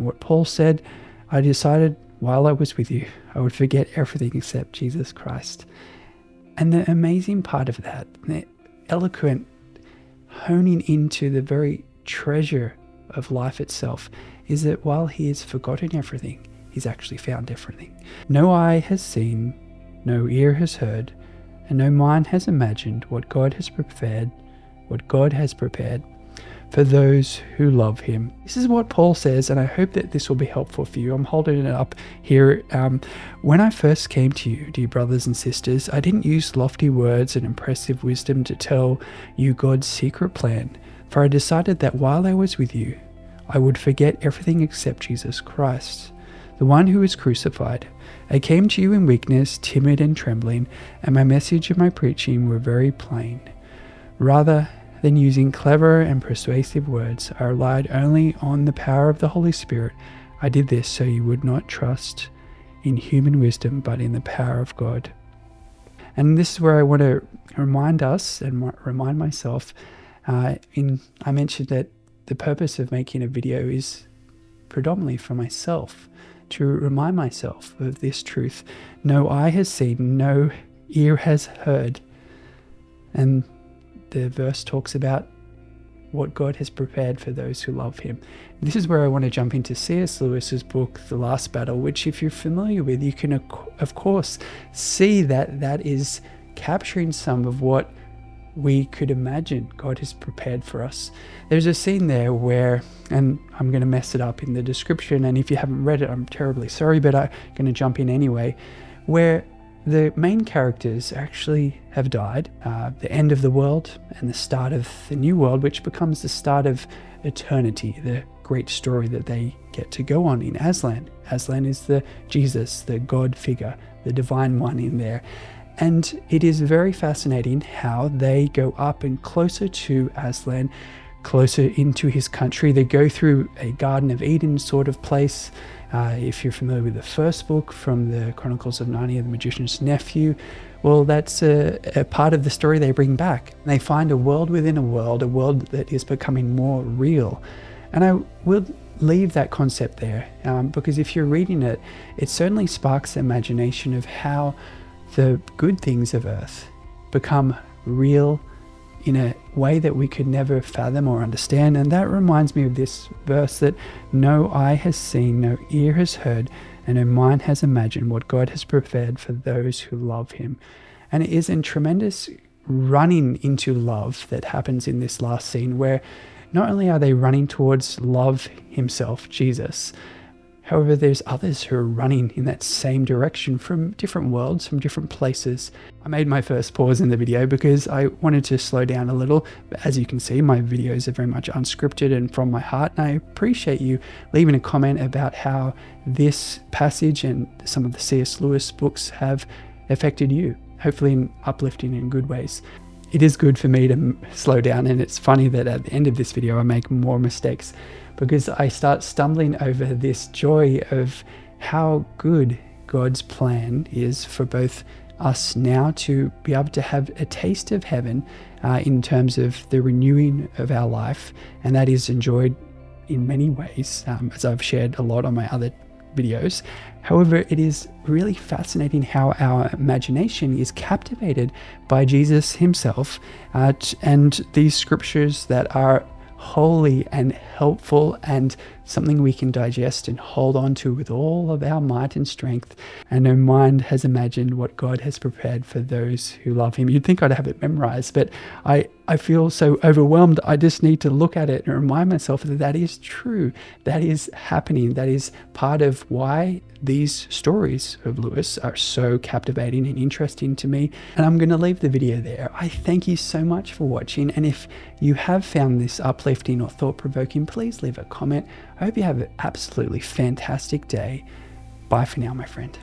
what Paul said, I decided while I was with you, I would forget everything except Jesus Christ. And the amazing part of that, the eloquent honing into the very treasure of life itself, is that while he has forgotten everything, he's actually found everything. No eye has seen, no ear has heard, and no mind has imagined what God has prepared for those who love him. This is what Paul says, and I hope that this will be helpful for you. I'm holding it up here. When I first came to you, dear brothers and sisters, I didn't use lofty words and impressive wisdom to tell you God's secret plan, for I decided that while I was with you, I would forget everything except Jesus Christ, the one who was crucified. I came to you in weakness, timid and trembling, and my message and my preaching were very plain. Rather than using clever and persuasive words, I relied only on the power of the Holy Spirit. I did this so you would not trust in human wisdom, but in the power of God. And this is where I want to remind us and remind myself. I mentioned that the purpose of making a video is predominantly for myself, to remind myself of this truth. No eye has seen, no ear has heard. And the verse talks about what God has prepared for those who love him. This is where I want to jump into C.S. Lewis's book, The Last Battle, which if you're familiar with, you can of course see that is capturing some of what we could imagine God has prepared for us. There's a scene there where, and I'm going to mess it up in the description, and if you haven't read it, I'm terribly sorry, but I'm going to jump in anyway, where the main characters actually have died. The end of the world and the start of the new world, which becomes the start of eternity, the great story that they get to go on in Aslan. Aslan is the Jesus, the God figure, the divine one in there. And it is very fascinating how they go up and closer to Aslan, closer into his country. They go through a Garden of Eden sort of place. If you're familiar with the first book from the Chronicles of Narnia, the Magician's Nephew, well, that's a part of the story they bring back. They find a world within a world that is becoming more real. And I will leave that concept there because if you're reading it, it certainly sparks the imagination of how the good things of earth become real in a way that we could never fathom or understand. And that reminds me of this verse that no eye has seen, no ear has heard, and no mind has imagined what God has prepared for those who love him. And it is a tremendous running into love that happens in this last scene, where not only are they running towards love himself, Jesus, however, there's others who are running in that same direction from different worlds, from different places. I made my first pause in the video because I wanted to slow down a little. But as you can see, my videos are very much unscripted and from my heart. And I appreciate you leaving a comment about how this passage and some of the C.S. Lewis books have affected you, hopefully in uplifting in good ways. It is good for me to slow down, and it's funny that at the end of this video I make more mistakes because I start stumbling over this joy of how good God's plan is for both us now to be able to have a taste of heaven in terms of the renewing of our life, and that is enjoyed in many ways, as I've shared a lot on my other videos. However, it is really fascinating how our imagination is captivated by Jesus himself and these scriptures that are holy and helpful and something we can digest and hold on to with all of our might and strength. And no mind has imagined what God has prepared for those who love him. You'd think I'd have it memorized, but I feel so overwhelmed. I just need to look at it and remind myself that that is true. That is happening. That is part of why these stories of Lewis are so captivating and interesting to me. And I'm going to leave the video there. I thank you so much for watching. And if you have found this uplifting or thought-provoking, please leave a comment. I hope you have an absolutely fantastic day. Bye for now, my friend.